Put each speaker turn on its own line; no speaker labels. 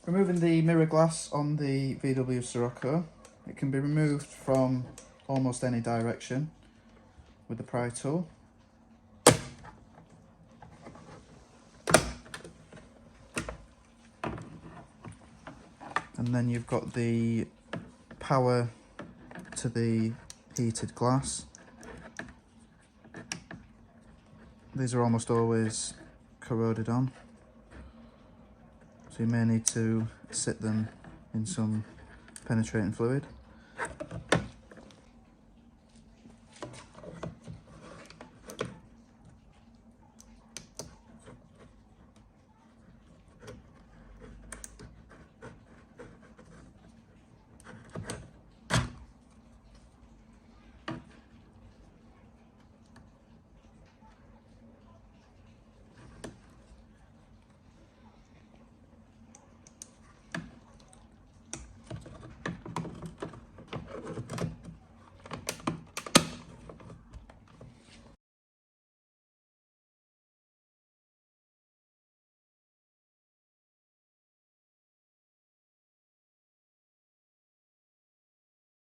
Removing the mirror glass on the VW Scirocco. It can be removed from almost any direction with the pry tool. And then you've got the power to the heated glass. These are almost always corroded on, so you may need to sit them in some penetrating fluid.